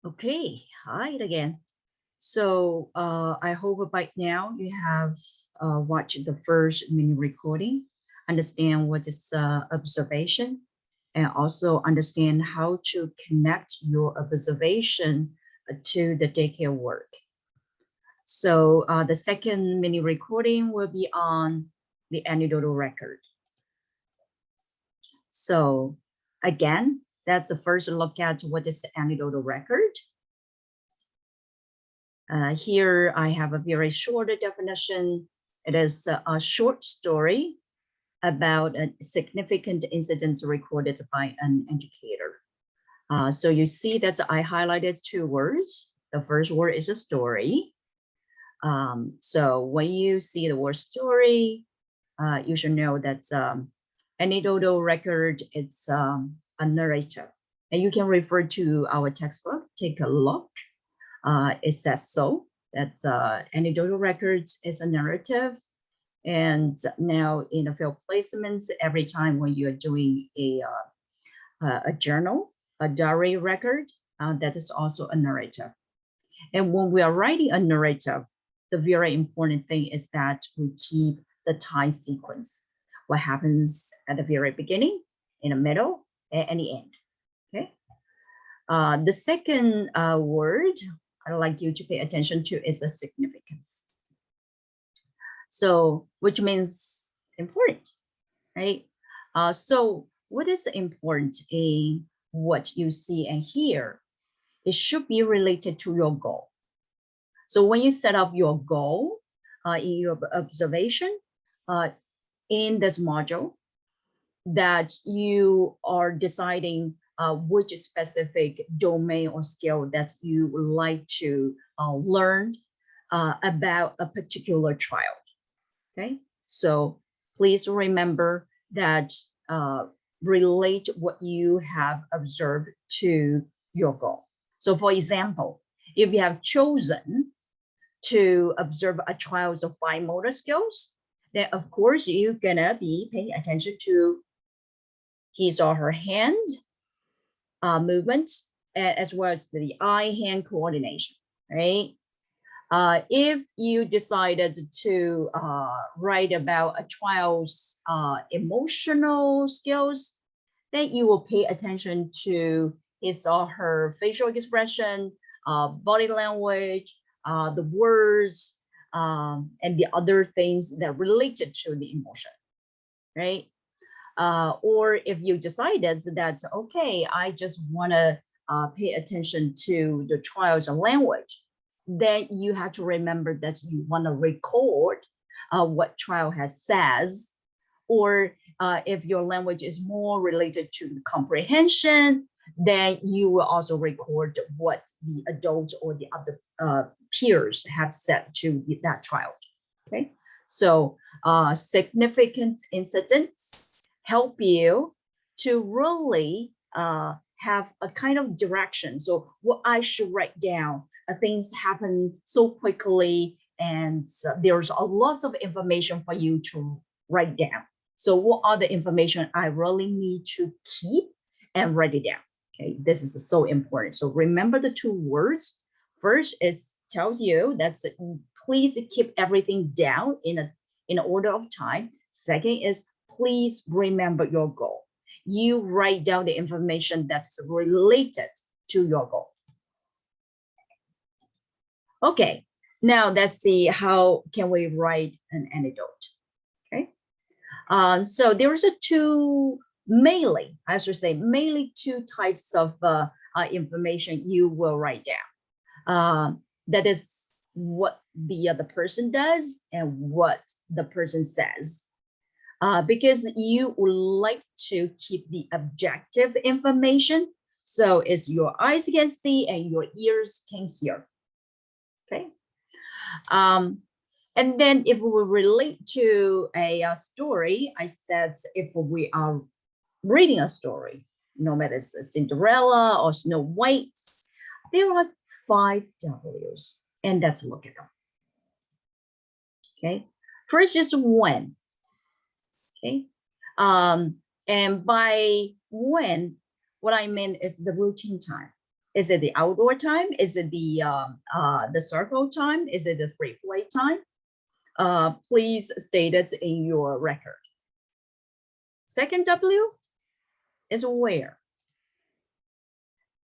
Okay, hi again. So I hope by now you have watched the first mini recording, understand what is observation, and also understand how to connect your observation to the daycare work. So the second mini recording will be on the anecdotal record. So again, that's the first look at what is the anecdotal record. Here I have a very short definition. It is a short story about a significant incident recorded by an educator. So you see that I highlighted two words. The first word is a story. So when you see the word story, you should know that anecdotal record is a narrative. And you can refer to our textbook, take a look. It says so, that anecdotal records is a narrative. And now in the field placements, every time when you're doing a journal, a diary record, that is also a narrative. And when we are writing a narrative, the very important thing is that we keep the time sequence. What happens at the very beginning, in the middle, and the end. Okay. The second word I'd like you to pay attention to is the significance. So, which means important, right? So what is important? What you see and hear, it should be related to your goal. So when you set up your goal in your observation in this module, that you are deciding which specific domain or skill that you would like to learn about a particular child. Okay, so please remember that relate what you have observed to your goal. So for example, if you have chosen to observe a child's fine motor skills, then of course you're gonna be paying attention to his or her hand movements, as well as the eye-hand coordination, right? If you decided to write about a child's emotional skills, then you will pay attention to his or her facial expression, body language, the words, and the other things that related to the emotion, right? Or if you decided that, okay, I just want to pay attention to the child's language, then you have to remember that you want to record what child has says, or if your language is more related to comprehension, then you will also record what the adults or the other peers have said to that child. Okay, so significant incidents help you to really have a kind of direction. So what I should write down, things happen so quickly, and there's a lot of information for you to write down. So what are the information I really need to keep and write it down? Okay, this is so important. So remember the two words. First is tells you that please keep everything down in order of time. Second is please remember your goal. You write down the information that's related to your goal. Okay, now let's see how can we write an anecdote. Okay, so there's mainly two types of information you will write down. That is what the other person does and what the person says. Because you would like to keep the objective information, so it's your eyes can see and your ears can hear. Okay. And then if we relate to a story, I said if we are reading a story, no matter it's Cinderella or Snow White, there are 5 W's, and let's look at them. Okay. First is when. Okay. And by when, what I mean is the routine time. Is it the outdoor time? Is it the circle time? Is it the free play time? Please state it in your record. Second W is where.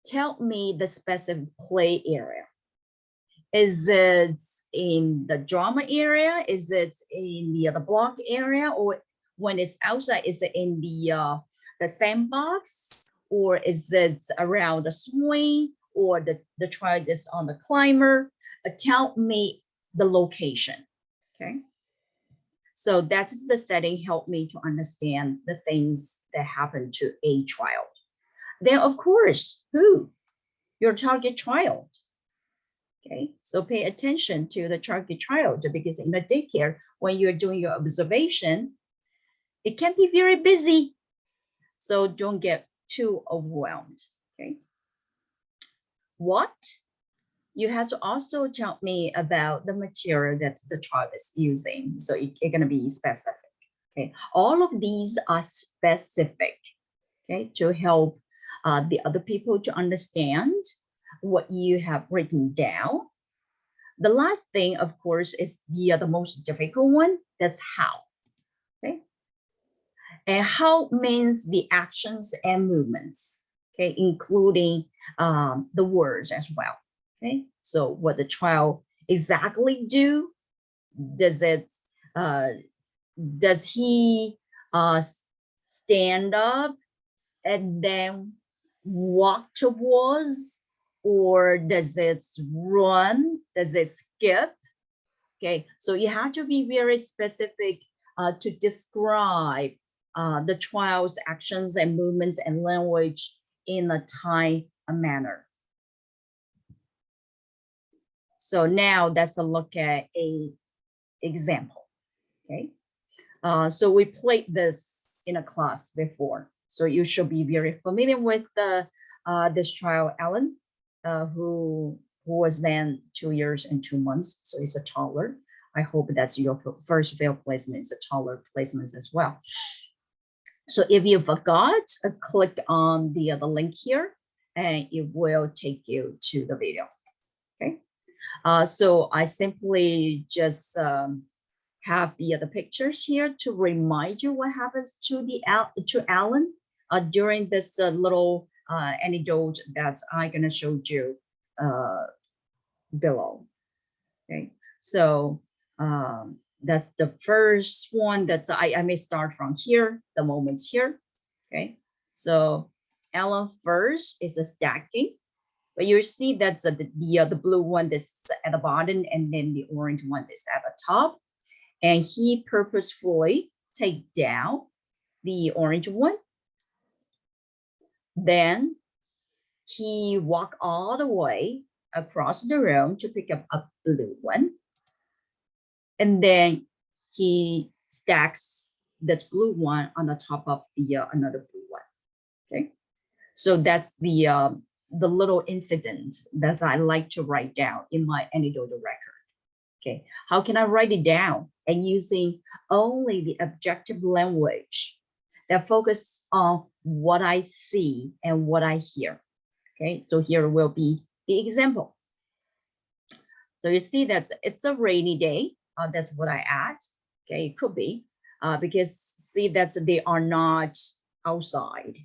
Tell me the specific play area. Is it in the drama area? Is it in the block area? Or when it's outside, is it in the sandbox? Or is it around the swing? Or the child is on the climber? Tell me the location, okay? So that's the setting help me to understand the things that happen to a child. Then of course, who? Your target child. Okay, so pay attention to the target child because in the daycare, when you're doing your observation, it can be very busy. So don't get too overwhelmed, okay? What? You have to also tell me about the material that the child is using. So you're gonna be specific, okay? All of these are specific, okay? To help the other people to understand what you have written down. The last thing, of course, is the most difficult one. That's how. Okay. And how means the actions and movements, okay, including the words as well. Okay. So what the child exactly do? Does he stand up and then walk towards, or does it run? Does it skip? Okay, so you have to be very specific to describe the child's actions and movements and language in a time manner. So now let's look at a example. Okay, so we played this in a class before, so you should be very familiar with this child, Alan, who was then 2 years and 2 months, so he's a toddler. I hope that's your first field placement. It's a toddler placement as well. So if you forgot, click on the link here, and it will take you to the video. Okay. So I simply just have the pictures here to remind you what happens to Alan during this little anecdote that I'm gonna show you below. Okay, so that's the first one that I may start from here, the moments here. Okay, so Alan first is a stacking, but you see that's the blue one that's at the bottom, and then the orange one is at the top, and he purposefully take down the orange one. Then he walk all the way across the room to pick up a blue one. And then he stacks this blue one on the top of the another blue one. Okay, so that's the little incident that I like to write down in my anecdotal record. Okay, how can I write it down? And using only the objective language that focus on what I see and what I hear. Okay, so here will be the example. So you see that it's a rainy day. That's what I add. Okay, it could be because see that they are not outside.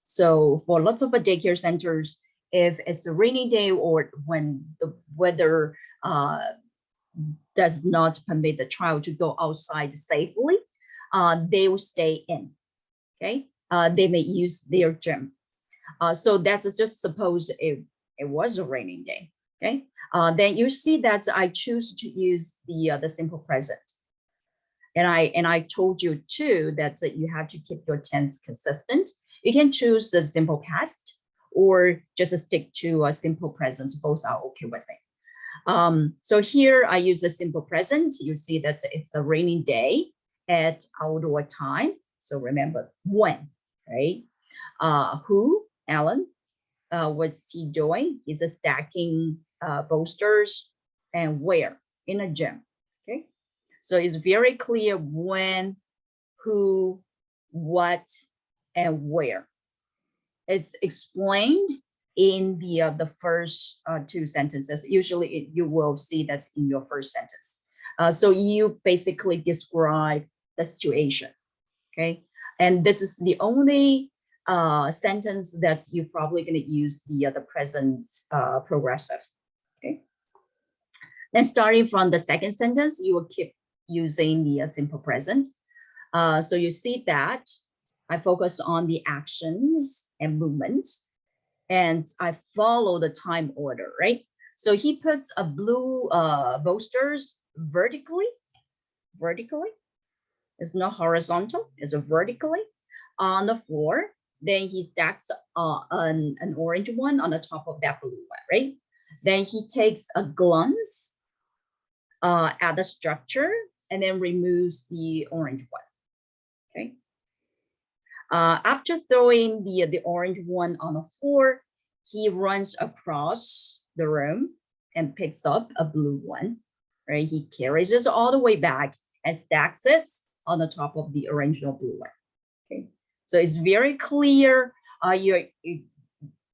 So for lots of daycare centers, if it's a rainy day or when the weather does not permit the child to go outside safely, they will stay in. Okay, they may use their gym. So that's just suppose it was a raining day. Okay, then you see that I choose to use the simple present. And I told you too that you have to keep your tense consistent. You can choose the simple past or just stick to a simple present. Both are okay with me. So here I use a simple present. You see that it's a rainy day at outdoor time. So remember when, right? Who, Alan, what's he doing? He's stacking bolsters, and where? In a gym. Okay, so it's very clear when, who, what, and where. It's explained in the first two sentences. Usually you will see that's in your first sentence. So you basically describe the situation, okay? And this is the only sentence that you're probably going to use the present progressive, okay? Then starting from the second sentence, you will keep using the simple present. So you see that I focus on the actions and movements, and I follow the time order, right? So he puts a blue bolsters vertically. It's not horizontal, it's vertically on the floor. Then he stacks an orange one on the top of that blue one, right? Then he takes a glance at the structure and then removes the orange one, okay? After throwing the orange one on the floor, he runs across the room and picks up a blue one, right? He carries it all the way back and stacks it on the top of the original blue one, okay? So it's very clear.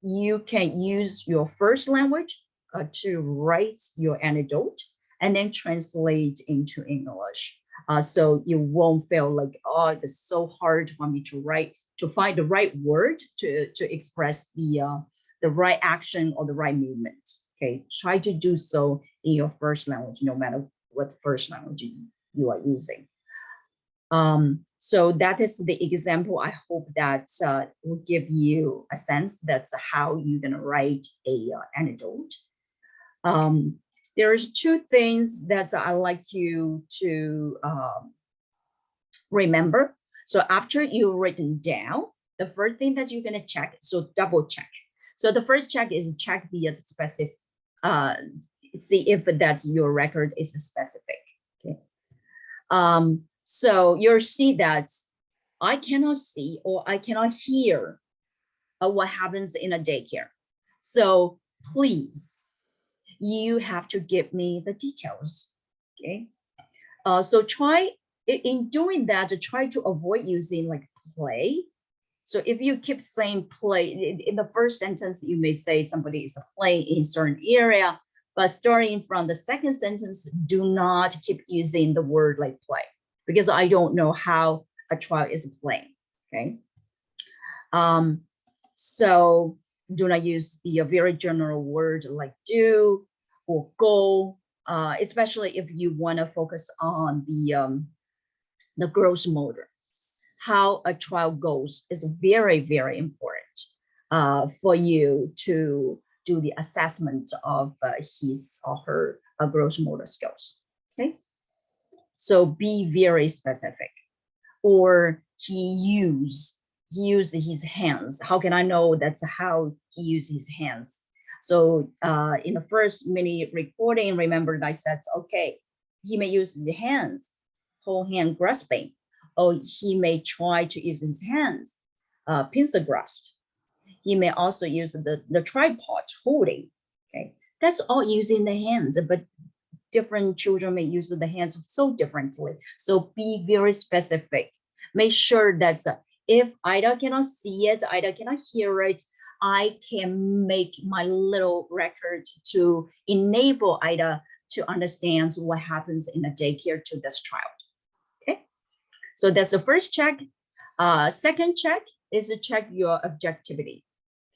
You can use your first language to write your anecdote and then translate into English. So you won't feel like, oh, it's so hard for me to write, to find the right word to express the right action or the right movement. Okay, try to do so in your first language, no matter what first language you are using. So that is the example. I hope that will give you a sense that's how you're gonna write a anecdote. There's two things that I like you to remember. So after you've written down, the first thing that you're gonna check, so double check. So the first check is check the specific, see if that your record is specific, okay? So you'll see that I cannot see or I cannot hear what happens in a daycare. So please, you have to give me the details, okay? So try, in doing that, to try to avoid using like play. So if you keep saying play, in the first sentence, you may say somebody is playing in certain area, but starting from the second sentence, do not keep using the word like play, because I don't know how a child is playing, okay? So do not use the very general word like do or go, especially if you want to focus on the gross motor. How a child goes is very, very important for you to do the assessment of his or her gross motor skills, okay? So be very specific. Or he used his hands. How can I know that's how he used his hands? So in the first mini recording, remember I said, okay, he may use the hands, whole hand grasping, or he may try to use his hands, pincer grasp. He may also use the tripod holding, okay? That's all using the hands, but different children may use the hands so differently. So be very specific. Make sure that if Ida cannot see it, Ida cannot hear it, I can make my little record to enable Ida to understand what happens in the daycare to this child, okay? So that's the first check. Second check is to check your objectivity,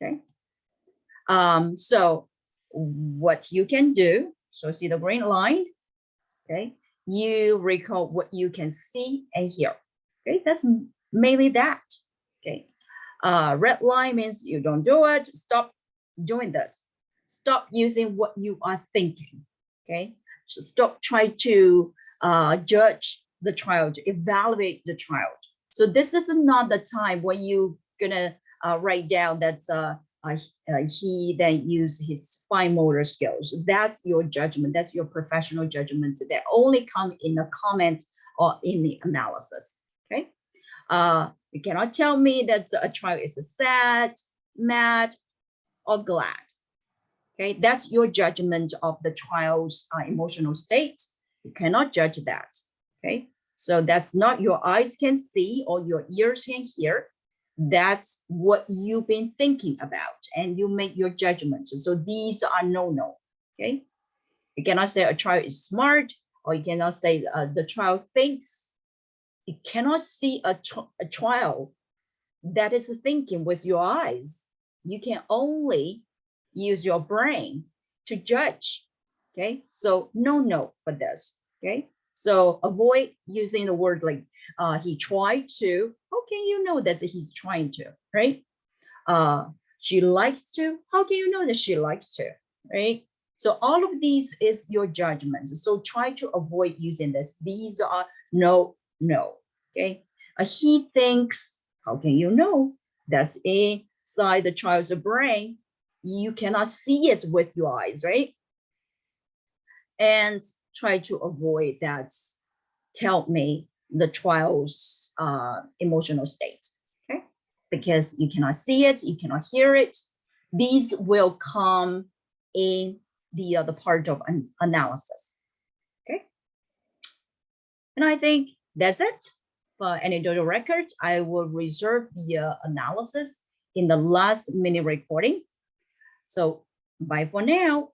okay? So what you can do, so see the green line, okay? You recall what you can see and hear, okay? That's mainly that, okay? Red line means you don't do it, stop doing this. Stop using what you are thinking, okay? So stop trying to judge the child, evaluate the child. So this is not the time when you're gonna write down that he then use his fine motor skills. That's your judgment. That's your professional judgment that only come in the comment or in the analysis, okay? You cannot tell me that a child is sad, mad, or glad, okay? That's your judgment of the child's emotional state. You cannot judge that, okay? So that's not your eyes can see or your ears can hear. That's what you've been thinking about, and you make your judgments. So these are no. Okay, you cannot say a child is smart, or you cannot say the child thinks. You cannot see a child that is thinking with your eyes. You can only use your brain to judge. Okay, so no for this. Okay, so avoid using the word like he tried to. How can you know that he's trying to, right? She likes to. How can you know that she likes to, right? So all of these is your judgment. So try to avoid using this. These are no. Okay, he thinks. How can you know? That's inside the child's brain. You cannot see it with your eyes, right? And try to avoid that. Tell me the child's emotional state, okay? Because you cannot see it, you cannot hear it. These will come in the other part of an analysis, okay? And I think that's it for anecdotal record. I will reserve the analysis in the last mini recording. So bye for now.